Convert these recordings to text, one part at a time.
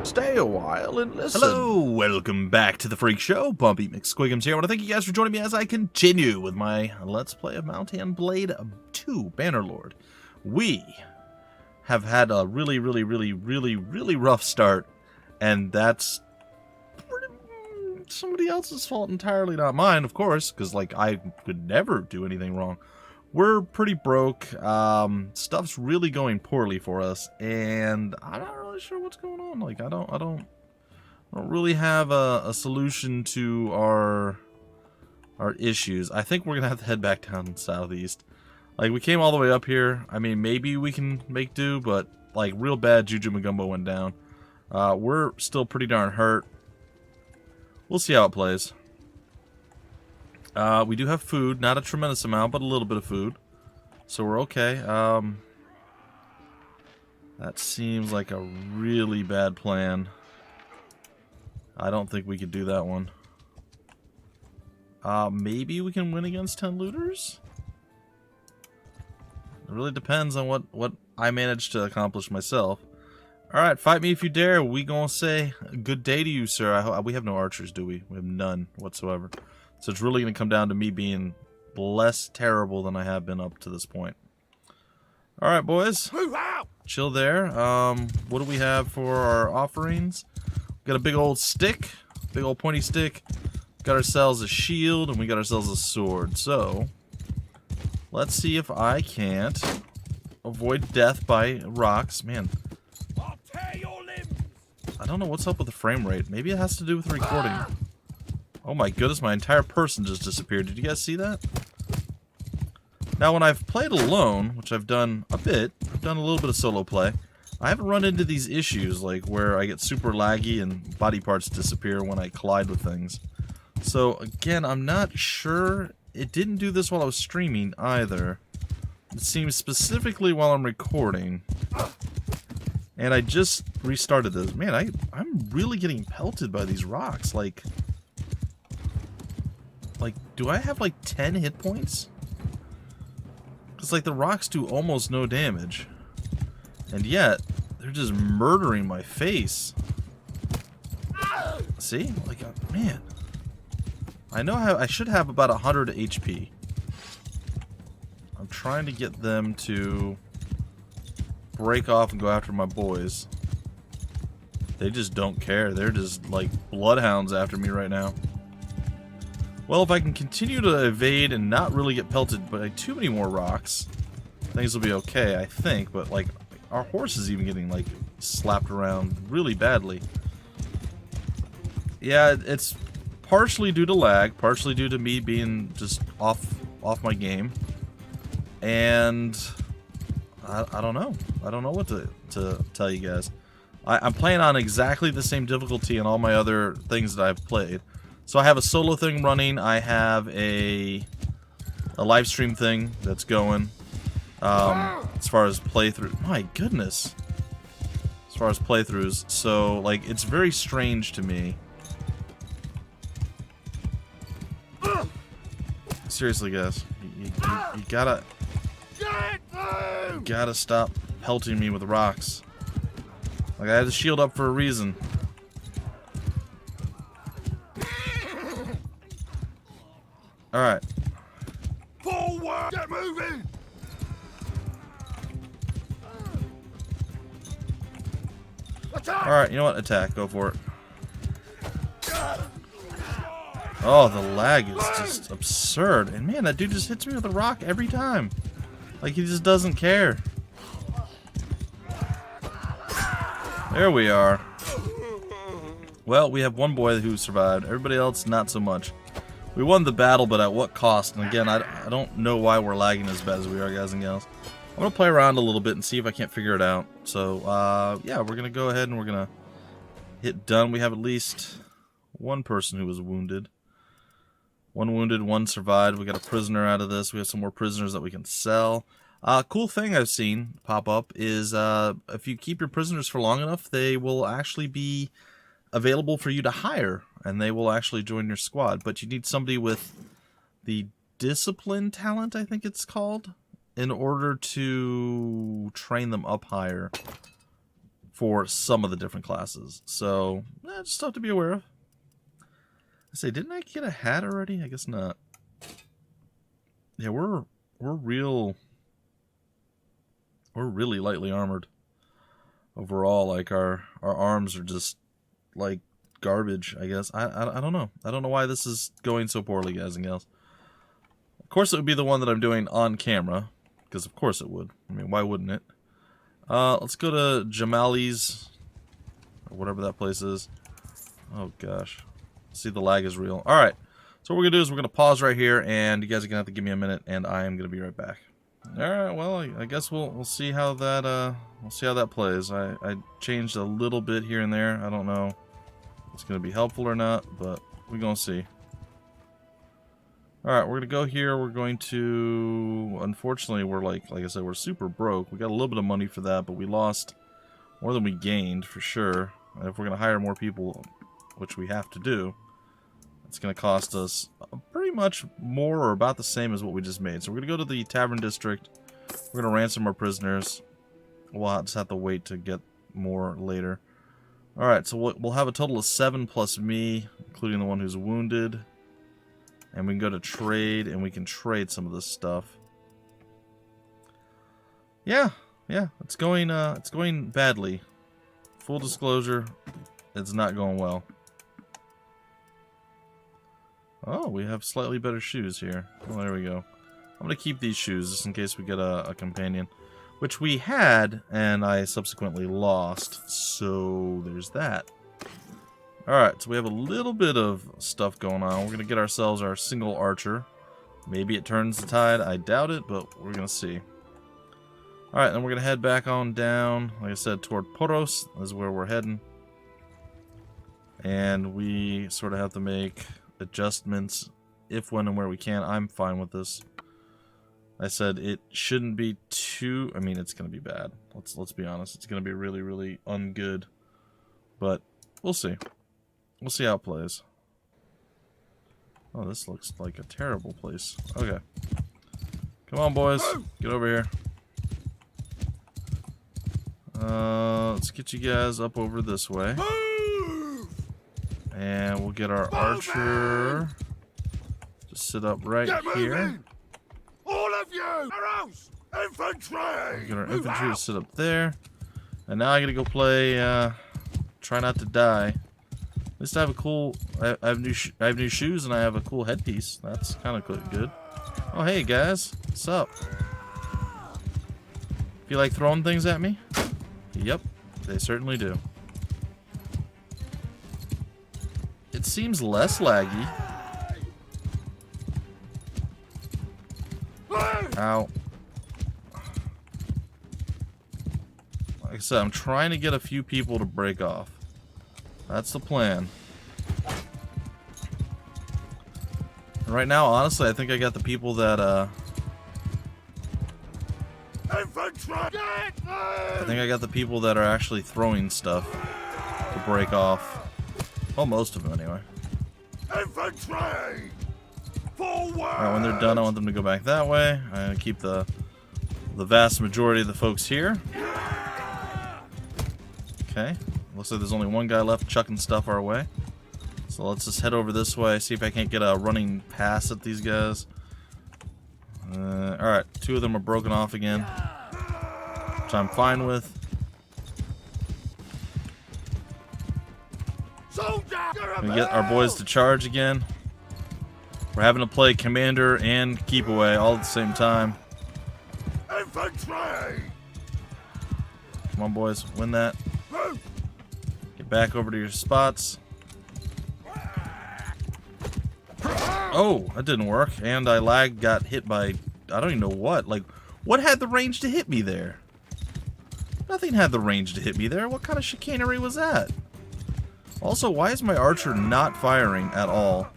Stay a while and listen. Hello, welcome back to the Freak Show. Bumpy McSquigums here. I want to thank you guys for joining me as I continue with my Let's Play of Mount and Blade 2 Bannerlord. We have had a really rough start, and that's somebody else's fault entirely, not mine, of course, because like I could never do anything wrong. We're pretty broke. Stuff's really going poorly for us, and I'm not really sure what's going on. Like I don't really have a solution to our issues. I think we're gonna have to head back down southeast. Like we came all the way up here. I mean, maybe we can make do, but like real bad Juju Magumbo went down. We're still pretty darn hurt. We'll see how it plays. We do have food, not a tremendous amount, but a little bit of food. So we're okay. That seems like a really bad plan. I don't think we could do that one. Maybe we can win against 10 looters? It really depends on what I manage to accomplish myself. Alright, fight me if you dare. We gonna say good day to you, sir. We have no archers, do we? We have none whatsoever. So it's really going to come down to me being less terrible than I have been up to this point. Alright, boys. Chill there. What do we have for our offerings? We got a big old stick. Big old pointy stick. Got ourselves a shield, and we got ourselves a sword. So, let's see if I can't avoid death by rocks. Man, I'll tear your limbs. I don't know what's up with the frame rate. Maybe it has to do with the recording. Oh my goodness, my entire person just disappeared. Did you guys see that? Now, when I've played alone, which I've done a bit, I've done a little bit of solo play, I haven't run into these issues, like where I get super laggy and body parts disappear when I collide with things. So, again, I'm not sure. It didn't do this while I was streaming, either. It seems specifically while I'm recording. And I just restarted this. Man, I'm really getting pelted by these rocks, like, do I have like 10 hit points? Because like the rocks do almost no damage. And yet, they're just murdering my face. See? Like, man. I know I should have about 100 HP. I'm trying to get them to break off and go after my boys. They just don't care. They're just like bloodhounds after me right now. Well, if I can continue to evade and not really get pelted by too many more rocks, things will be okay, I think. But, like, our horse is even getting, like, slapped around really badly. Yeah, it's partially due to lag, partially due to me being just off my game. And I don't know. I don't know what to tell you guys. I'm playing on exactly the same difficulty in all my other things that I've played. So I have a solo thing running, I have a live stream thing that's going, as far as playthrough. My goodness. As far as playthroughs. So, like, it's very strange to me. Seriously, guys. You gotta stop pelting me with rocks. Like, I had the shield up for a reason. Alright. Forward! Get moving! Alright, you know what? Attack. Go for it. Oh, the lag is just absurd. And man, that dude just hits me with a rock every time. Like, he just doesn't care. There we are. Well, we have one boy who survived. Everybody else, not so much. We won the battle, but at what cost? And again, I don't know why we're lagging as bad as we are, guys and gals. I'm going to play around a little bit and see if I can't figure it out. So, yeah, we're going to go ahead and we're going to hit done. We have at least one person who was wounded. One wounded, one survived. We got a prisoner out of this. We have some more prisoners that we can sell. Cool thing I've seen pop up is if you keep your prisoners for long enough, they will actually be available for you to hire, and they will actually join your squad. But you need somebody with the discipline talent, I think it's called, in order to train them up higher for some of the different classes. So, just stuff to be aware of. I say, didn't I get a hat already? I guess not. Yeah, we're really lightly armored overall. Like our arms are just like garbage, I guess. I don't know. I don't know why this is going so poorly, guys and gals. Of course it would be the one that I'm doing on camera, because of course it would. I mean, why wouldn't it? Let's go to Jamali's, or whatever that place is. Oh gosh. See, the lag is real. Alright, so what we're going to do is we're going to pause right here, and you guys are going to have to give me a minute, and I am going to be right back. Alright, well, I guess we'll see how that plays. I changed a little bit here and there. I don't know if it's going to be helpful or not, but we're going to see. Alright, we're going to go here. We're going to... Unfortunately, we're like I said, we're super broke. We got a little bit of money for that, but we lost more than we gained, for sure. And if we're going to hire more people, which we have to do, it's going to cost us pretty much more or about the same as what we just made. So we're going to go to the Tavern District. We're going to ransom our prisoners. We'll just have to wait to get more later. Alright, so we'll have a total of 7 plus me, including the one who's wounded. And we can go to trade, and we can trade some of this stuff. Yeah, it's going badly. Full disclosure, it's not going well. Oh, we have slightly better shoes here. Well, there we go. I'm going to keep these shoes just in case we get a companion. Which we had, and I subsequently lost. So, there's that. Alright, so we have a little bit of stuff going on. We're going to get ourselves our single archer. Maybe it turns the tide. I doubt it, but we're going to see. Alright, then we're going to head back on down, like I said, toward Poros. This is where we're heading. And we sort of have to make adjustments if, when, and where we can. I'm fine with this. I said it shouldn't be too... I mean, it's going to be bad. Let's be honest. It's going to be really, really ungood. But we'll see. We'll see how it plays. Oh, this looks like a terrible place. Okay. Come on, boys. Get over here. Let's get you guys up over this way. And we'll get our archer to sit up right here. All of you! Arrows! Infantry! We'll get our infantry to sit up there. And now I gotta go play, Try Not to Die. At least I have a cool... I have new shoes and I have a cool headpiece. That's kind of good. Oh, hey, guys. What's up? Feel like throwing things at me? Yep, they certainly do. It seems less laggy. Ow. Like I said, I'm trying to get a few people to break off. That's the plan. And right now, honestly, I think I got the people that, I think I got the people that are actually throwing stuff to break off. Well, most of them, anyway. Infantry! Forward! Alright, when they're done, I want them to go back that way. I'm going to keep the vast majority of the folks here. Okay. Looks like there's only one guy left chucking stuff our way. So let's just head over this way, see if I can't get a running pass at these guys. Alright, 2 of them are broken off again, which I'm fine with. We get our boys to charge again. We're having to play commander and keep away all at the same time. Infantry! Come on, boys, win that. Get back over to your spots. Oh, that didn't work. And I got hit by, I don't even know what. Like, what had the range to hit me there? Nothing had the range to hit me there. What kind of chicanery was that? Also, why is my archer not firing at all?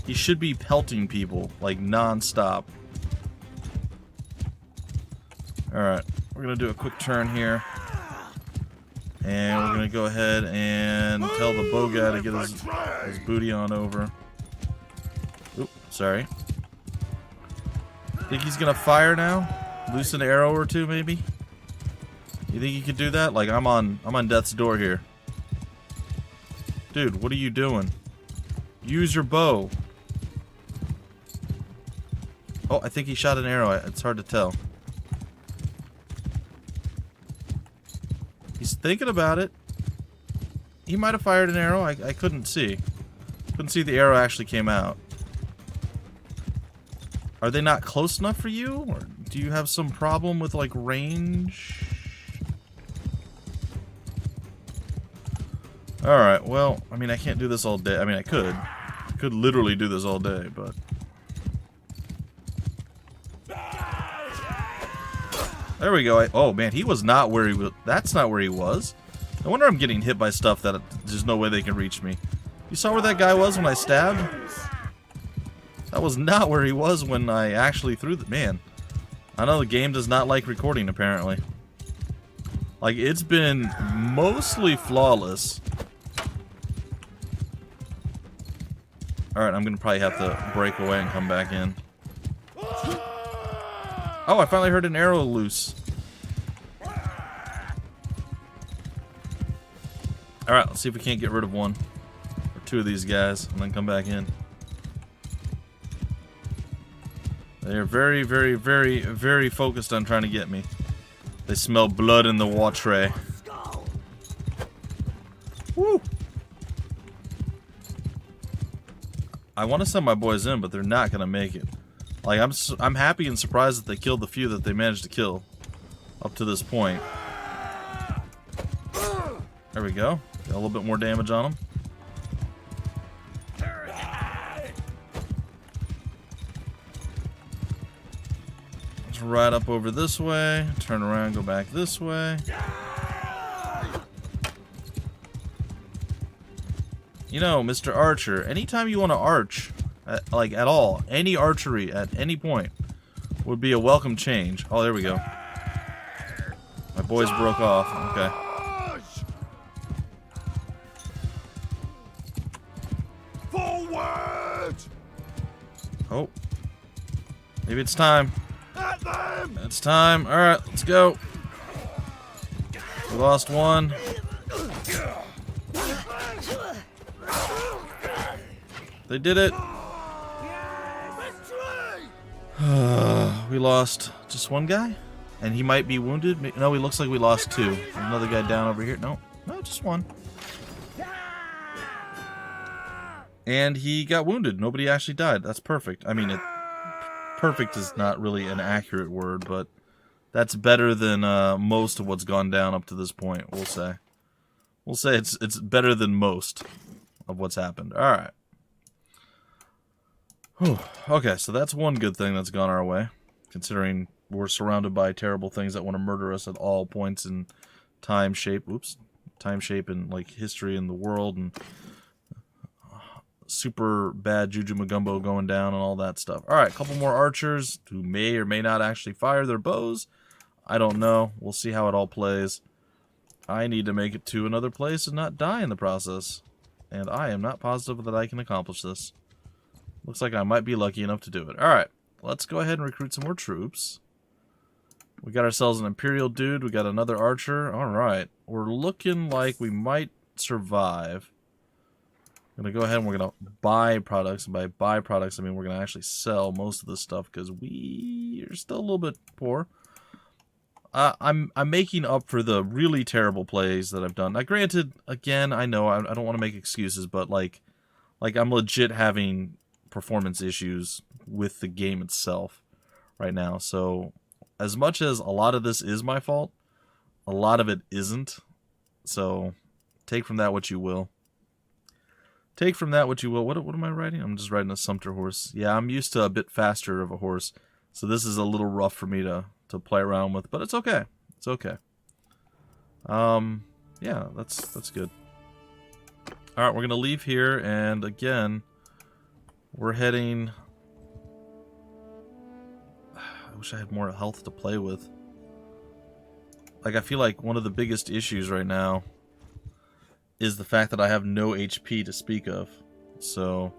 He should be pelting people, like, non-stop. Alright, we're going to do a quick turn here. And we're going to go ahead and tell the bow guy to get his booty on over. Oop, sorry. Think he's going to fire now? Loose an arrow or two, maybe? You think you could do that? Like, I'm on death's door here. Dude, what are you doing? Use your bow. Oh, I think he shot an arrow. It's hard to tell. He's thinking about it. He might have fired an arrow. I couldn't see. Couldn't see the arrow actually came out. Are they not close enough for you? Or do you have some problem with, like, range? Alright, well, I mean, I can't do this all day. I mean, I could. I could literally do this all day, but... There we go. Oh, man, he was not where he was. That's not where he was. No wonder I'm getting hit by stuff that there's no way they can reach me. You saw where that guy was when I stabbed? That was not where he was when I actually threw the... Man, I know the game does not like recording, apparently. Like, it's been mostly flawless. Alright, I'm gonna probably have to break away and come back in. Oh, I finally heard an arrow loose. Alright, let's see if we can't get rid of one or two of these guys and then come back in. They're very, very, very, very focused on trying to get me. They smell blood in the water. Woo! I want to send my boys in, but they're not gonna make it. Like, I'm happy and surprised that they killed the few that they managed to kill up to this point. There we go. Got a little bit more damage on them. Let's ride up over this way, turn around, go back this way. You know, Mr. Archer, anytime you want to arch, like at all, any archery at any point would be a welcome change. Oh, there we go. My boys broke off. Okay. Forward! Oh. Maybe it's time. It's time. Alright, let's go. We lost one. They did it. We lost just one guy? And he might be wounded? No, he looks like we lost two. Another guy down over here. No, just one. And he got wounded. Nobody actually died. That's perfect. I mean, perfect is not really an accurate word, but that's better than most of what's gone down up to this point, we'll say. We'll say it's better than most of what's happened. Alright. Okay, so that's one good thing that's gone our way, considering we're surrounded by terrible things that want to murder us at all points in time, shape, and like history in the world, and super bad Juju Magumbo going down and all that stuff. Alright, a couple more archers who may or may not actually fire their bows. I don't know. We'll see how it all plays. I need to make it to another place and not die in the process. And I am not positive that I can accomplish this. Looks like I might be lucky enough to do it. Alright, let's go ahead and recruit some more troops. We got ourselves an Imperial dude. We got another archer. Alright, we're looking like we might survive. I'm going to go ahead and we're going to buy products. And by buy products, I mean we're going to actually sell most of this stuff because we are still a little bit poor. I'm making up for the really terrible plays that I've done. Now, granted, again, I know I don't want to make excuses, but like I'm legit having performance issues with the game itself right now. So as much as a lot of this is my fault, a lot of it isn't. So take from that what you will. Take from that what you will. What am I riding? I'm just riding a Sumpter horse. Yeah, I'm used to a bit faster of a horse. So this is a little rough for me to play around with, but it's okay. It's okay. Yeah, that's good. Alright, we're gonna leave here, and again, we're heading... I wish I had more health to play with. Like, I feel like one of the biggest issues right now is the fact that I have no HP to speak of. So,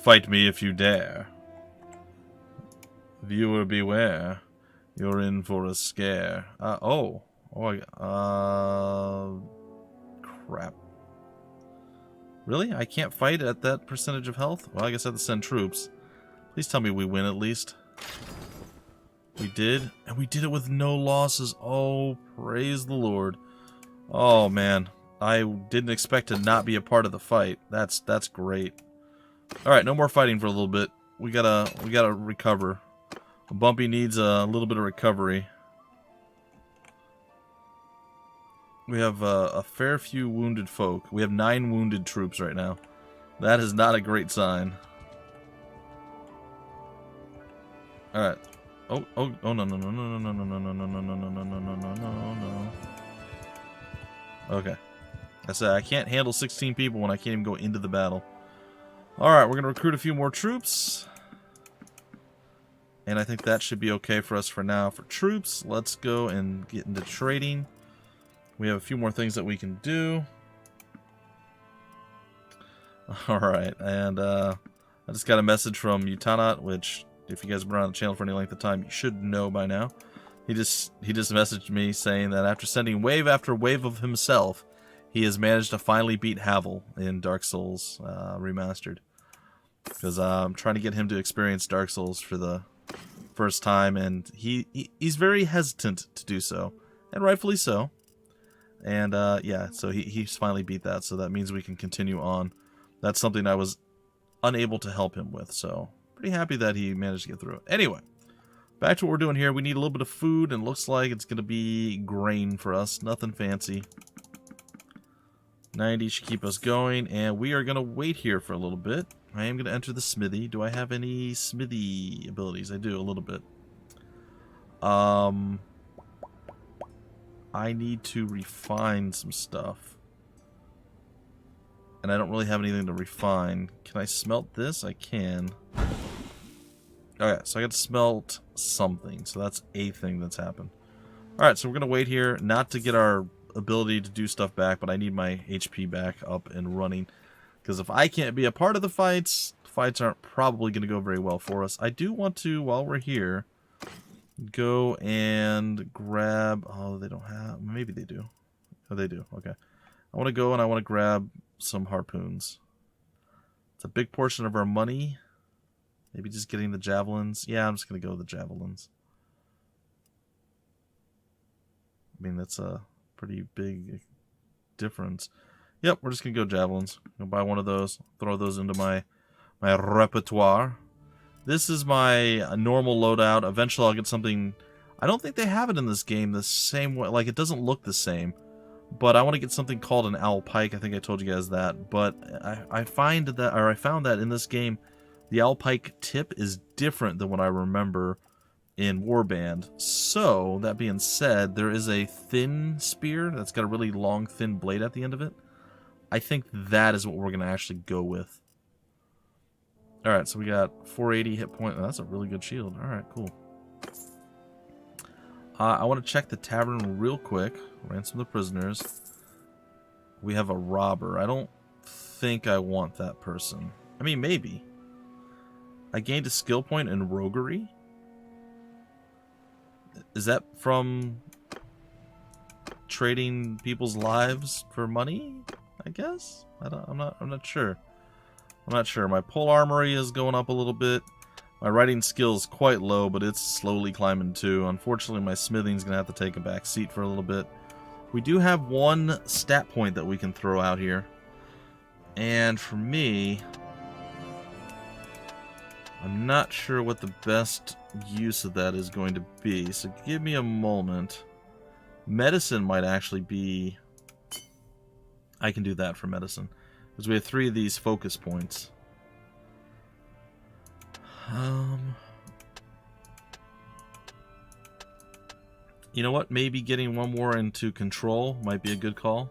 fight me if you dare. Viewer beware. You're in for a scare. Oh, Oh, crap. Really? I can't fight at that percentage of health? Well, I guess I have to send troops. Please tell me we win at least. We did, and we did it with no losses. Oh, praise the Lord. Oh, man. I didn't expect to not be a part of the fight. That's great. Alright, no more fighting for a little bit. We gotta recover. Bumpy needs a little bit of recovery. We have a fair few wounded folk. We have 9 wounded troops right now. That is not a great sign. Alright. Oh, no, no, no, no, no, no, no, no, no, no, no, no, no, no, no, no, no, no. Okay. I said I can't handle 16 people when I can't even go into the battle. Alright, we're going to recruit a few more troops. And I think that should be okay for us for now. For troops, let's go and get into trading. We have a few more things that we can do. Alright, and I just got a message from Utanat, which, if you guys have been around the channel for any length of time, you should know by now. He just messaged me saying that after sending wave after wave of himself, he has managed to finally beat Havel in Dark Souls Remastered. Because I'm trying to get him to experience Dark Souls for the first time, and he's very hesitant to do so, and rightfully so. And yeah, so he's finally beat that, so that means we can continue on. That's something I was unable to help him with, so pretty happy that he managed to get through it. Anyway, back to what we're doing here. We need a little bit of food, and looks like it's going to be grain for us. Nothing fancy. 90 should keep us going, and we are going to wait here for a little bit. I am going to enter the smithy. Do I have any smithy abilities? I do, a little bit. I need to refine some stuff. And I don't really have anything to refine. Can I smelt this? I can. Alright, so I got to smelt something. So that's a thing that's happened. Alright, so we're going to wait here. Not to get our ability to do stuff back, but I need my HP back up and running. Because if I can't be a part of the fights aren't probably going to go very well for us. I do want to, while we're here, go and grab... Oh, they don't have... Maybe they do. Oh, they do. Okay. I want to go and I want to grab some harpoons. It's a big portion of our money. Maybe just getting the javelins. Yeah, I'm just going to go with the javelins. I mean, that's a pretty big difference. Yep, we're just going to go javelins. I'm going to buy one of those. Throw those into my repertoire. This is my normal loadout. Eventually I'll get something... I don't think they have it in this game the same way. Like, it doesn't look the same. But I want to get something called an owl pike. I think I told you guys that. But I found that in this game, the owl pike tip is different than what I remember in Warband. So, that being said, there is a thin spear that's got a really long, thin blade at the end of it. I think that is what we're going to actually go with. Alright, so we got 480 hit point. Oh, that's a really good shield. Alright, cool. I want to check the tavern real quick. Ransom the prisoners. We have a robber. I don't think I want that person. I mean, maybe. I gained a skill point in roguery. Is that from trading people's lives for money? I guess. I'm not sure. I'm not sure. My pole armory is going up a little bit. My writing skill is quite low, but it's slowly climbing too. Unfortunately, my smithing's going to have to take a back seat for a little bit. We do have one stat point that we can throw out here. And for me, I'm not sure what the best use of that is going to be. So give me a moment. Medicine might actually be... I can do that for medicine. Because we have 3 of these focus points. You know what? Maybe getting one more into control might be a good call.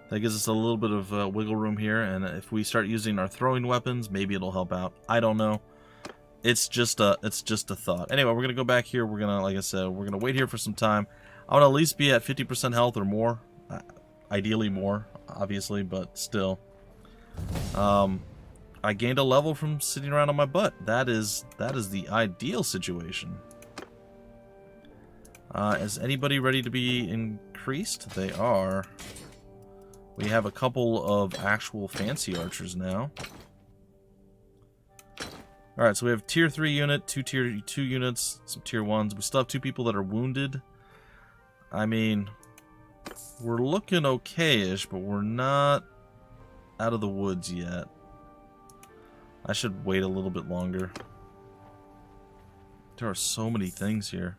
That gives us a little bit of wiggle room here, and if we start using our throwing weapons, maybe it'll help out. I don't know. It's just a thought. Anyway, we're gonna go back here. We're gonna, like I said, we're gonna wait here for some time. I want to at least be at 50% health or more. Ideally more, obviously, but still. I gained a level from sitting around on my butt. That is the ideal situation. Is anybody ready to be increased? They are. We have a couple of actual fancy archers now. Alright, so we have tier 3 unit, 2 tier 2 units, some tier 1s. We still have 2 people that are wounded. I mean, we're looking okay-ish, but we're not out of the woods yet. I should wait a little bit longer. There are so many things here.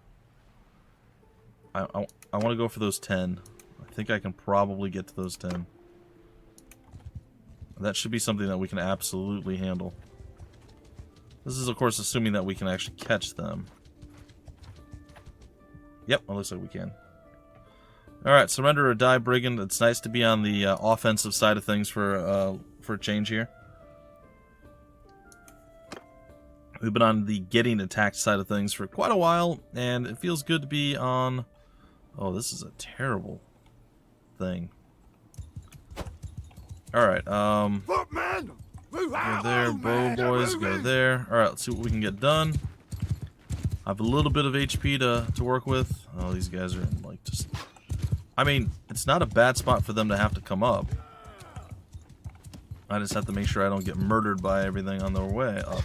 I want to go for those 10. I think I can probably get to those 10. That should be something that we can absolutely handle. This is, of course, assuming that we can actually catch them. Yep, it looks like we can. Alright, surrender or die, brigand. It's nice to be on the offensive side of things for a change here. We've been on the getting attacked side of things for quite a while, and it feels good to be on... Oh, this is a terrible thing. Alright, Footman! Move go out! there, bow boys, go there. Alright, let's see what we can get done. I have a little bit of HP to work with. Oh, these guys are in, like, just... I mean, it's not a bad spot for them to have to come up. I just have to make sure I don't get murdered by everything on their way up.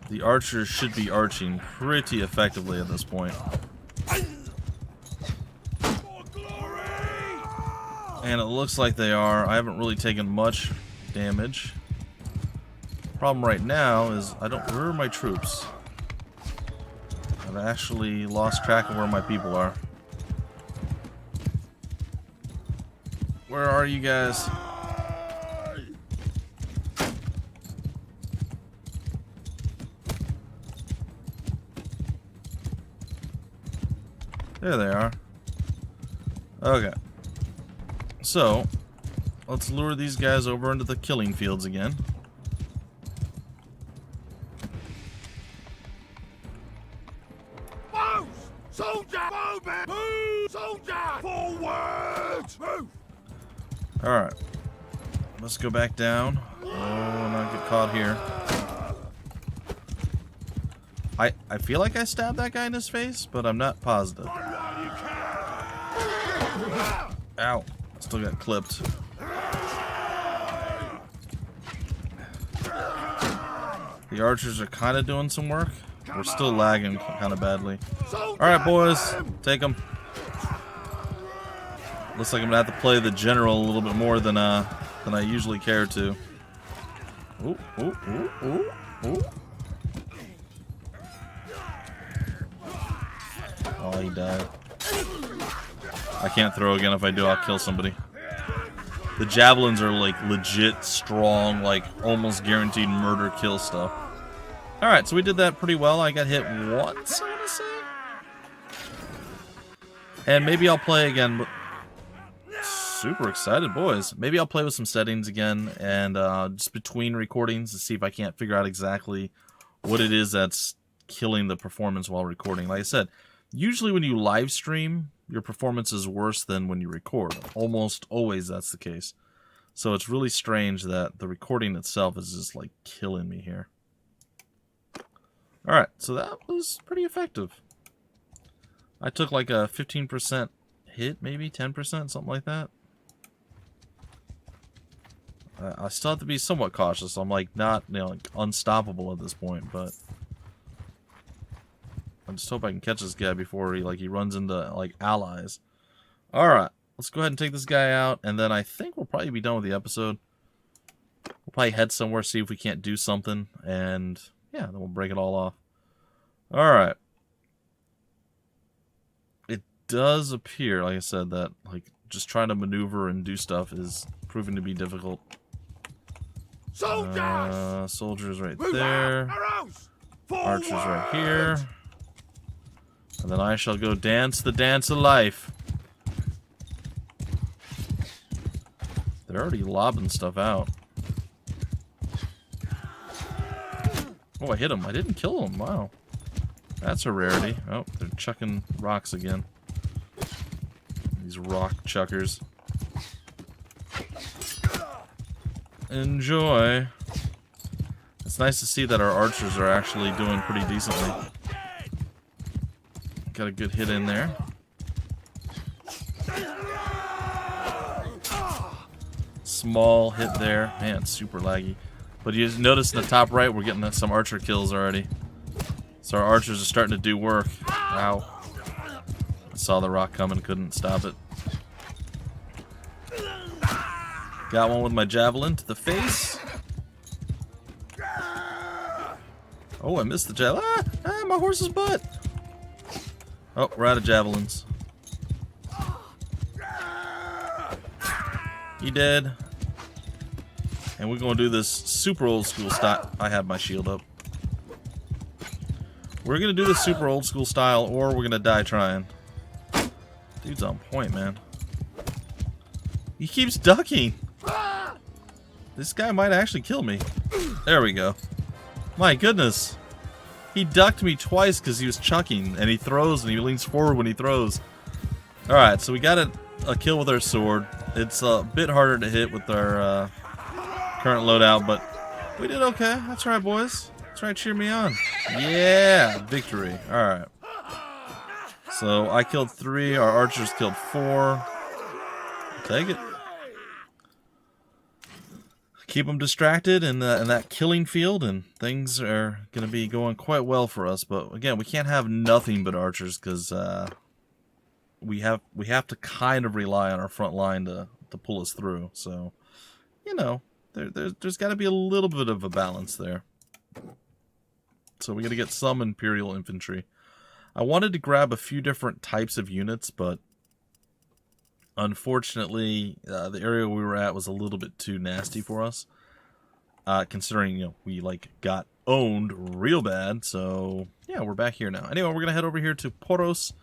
The archers should be arching pretty effectively at this point. And it looks like they are. I haven't really taken much damage. Problem right now is where are my troops? I've actually lost track of where my people are. Where are you guys? There they are. Okay. So, let's lure these guys over into the killing fields again. Move! Soldier! Move! Soldier! Forward! Move! Alright. Let's go back down. Oh, not get caught here. I feel like I stabbed that guy in his face, but I'm not positive. Ow. Still got clipped. The archers are kind of doing some work. We're still lagging kind of badly. Alright, boys. Take them. Looks like I'm going to have to play the general a little bit more than I usually care to. Ooh, ooh, ooh, ooh, ooh. Oh, he died. I can't throw again. If I do, I'll kill somebody. The javelins are like legit strong, like almost guaranteed murder kill stuff. Alright, so we did that pretty well. I got hit once, I want to say. And maybe I'll play again. Super excited, boys. Maybe I'll play with some settings again and just between recordings to see if I can't figure out exactly what it is that's killing the performance while recording. Like I said, usually when you live stream, your performance is worse than when you record. Almost always that's the case. So it's really strange that the recording itself is just like killing me here. Alright, so that was pretty effective. I took like a 15% hit, maybe 10%, something like that. I still have to be somewhat cautious. I'm like not, like unstoppable at this point, but I just hope I can catch this guy before he runs into like allies. All right, let's go ahead and take this guy out, and then I think we'll probably be done with the episode. We'll probably head somewhere, see if we can't do something, and yeah, then we'll break it all off. All right. It does appear, like I said, that like just trying to maneuver and do stuff is proving to be difficult. Soldiers right there. Archers right here. And then I shall go dance the dance of life. They're already lobbing stuff out. Oh, I hit him. I didn't kill him. Wow. That's a rarity. Oh, they're chucking rocks again. These rock chuckers. Enjoy. It's nice to see that our archers are actually doing pretty decently. Got a good hit in there. Small hit there. Man, super laggy. But you notice in the top right, we're getting some archer kills already. So our archers are starting to do work. Ow. I saw the rock coming, couldn't stop it. Got one with my javelin to the face. Oh, I missed the javelin. Ah, my horse's butt. Oh, we're out of javelins. He dead. And we're going to do this super old school style. I have my shield up. We're going to do this super old school style, or we're going to die trying. Dude's on point, man. He keeps ducking. This guy might actually kill me. There we go. My goodness. He ducked me twice because he was chucking, and he throws, and he leans forward when he throws. Alright, so we got a kill with our sword. It's a bit harder to hit with our current loadout, but we did okay. That's right, boys. That's right, cheer me on. Yeah, victory. Alright. So I killed 3, our archers killed 4. Take it. Keep them distracted in that killing field, and things are going to be going quite well for us. But again, we can't have nothing but archers because we have to kind of rely on our front line to pull us through. So, you know, there's got to be a little bit of a balance there. So we got to get some Imperial infantry. I wanted to grab a few different types of units, but unfortunately, the area we were at was a little bit too nasty for us. Considering, you know, we got owned real bad. So yeah, we're back here now. Anyway, we're gonna head over here to Poros.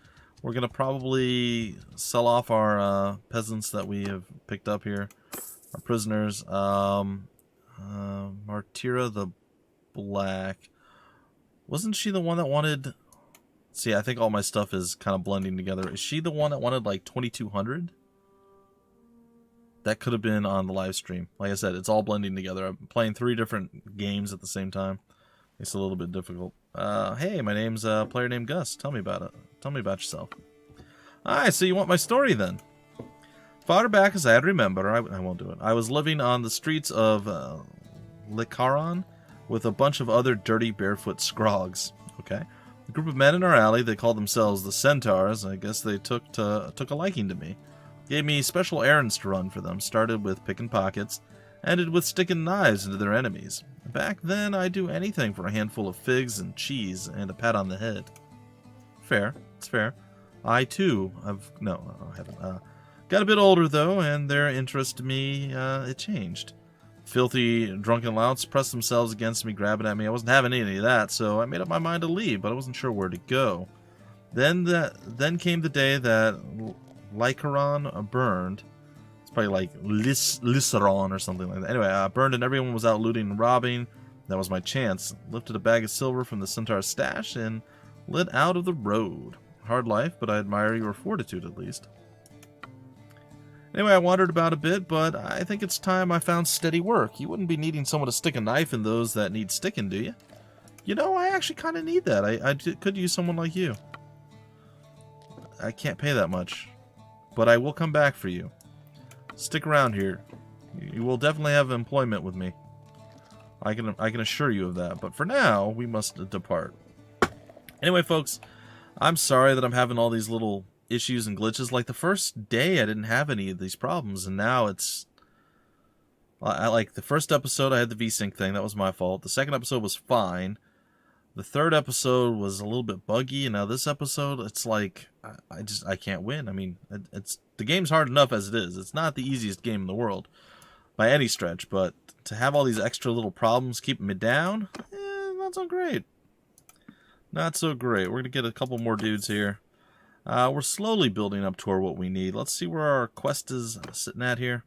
We're gonna probably sell off our peasants that we have picked up here, our prisoners. Martira the Black. Wasn't she the one that wanted? See, I think all my stuff is kind of blending together. Is she the one that wanted like 2,200? That could have been on the live stream. Like I said, it's all blending together. I'm playing 3 different games at the same time. It's a little bit difficult. Hey, my name's A Player Named Gus. Tell me about it. Tell me about yourself. Alright, so you want my story then. Far back as I remember, I won't do it. I was living on the streets of Likaron with a bunch of other dirty barefoot scrogs. Okay. A group of men in our alley, they called themselves the Centaurs. I guess they took a liking to me. Gave me special errands to run for them. Started with picking pockets, ended with sticking knives into their enemies. Back then, I'd do anything for a handful of figs and cheese and a pat on the head. Fair. It's fair. I, too, I haven't. Got a bit older, though, and their interest in me, it changed. Filthy, drunken louts pressed themselves against me, grabbing at me. I wasn't having any of that, so I made up my mind to leave, but I wasn't sure where to go. Then came the day that Lycaron burned. It's probably like Lyceron or something like that. Anyway, burned and everyone was out looting and robbing. That was my chance. Lifted a bag of silver from the Centaur's stash and lit out of the road. Hard life, but I admire your fortitude at least. Anyway, I wandered about a bit, but I think it's time I found steady work. You wouldn't be needing someone to stick a knife in those that need sticking, do you? You know, I actually kind of need that. I could use someone like you. I can't pay that much, but I will come back for you. Stick around here. You will definitely have employment with me. I can assure you of that. But for now, we must depart. Anyway, folks, I'm sorry that I'm having all these little issues and glitches. Like the first day, I didn't have any of these problems, and now it's... like the first episode, I had the VSync thing. That was my fault. The second episode was fine. The third episode was a little bit buggy, and now this episode, it's like I can't win. I mean, the game's hard enough as it is. It's not the easiest game in the world by any stretch, but to have all these extra little problems keeping me down, not so great. Not so great. We're gonna get a couple more dudes here. We're slowly building up toward what we need. Let's see where our quest is sitting at here.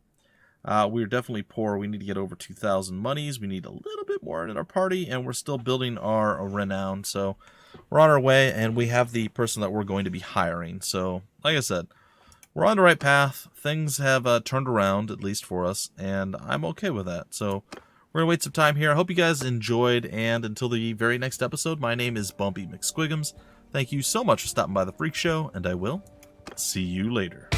We're definitely poor. We need to get over 2,000 monies. We need a little bit more in our party, and we're still building our renown. So we're on our way, and we have the person that we're going to be hiring. So, like I said, we're on the right path. Things have turned around, at least for us, and I'm okay with that. So We're going to wait some time here. I hope you guys enjoyed, and until the very next episode, my name is Bumpy McSquigums. Thank you so much for stopping by the Freak Show, and I will see you later.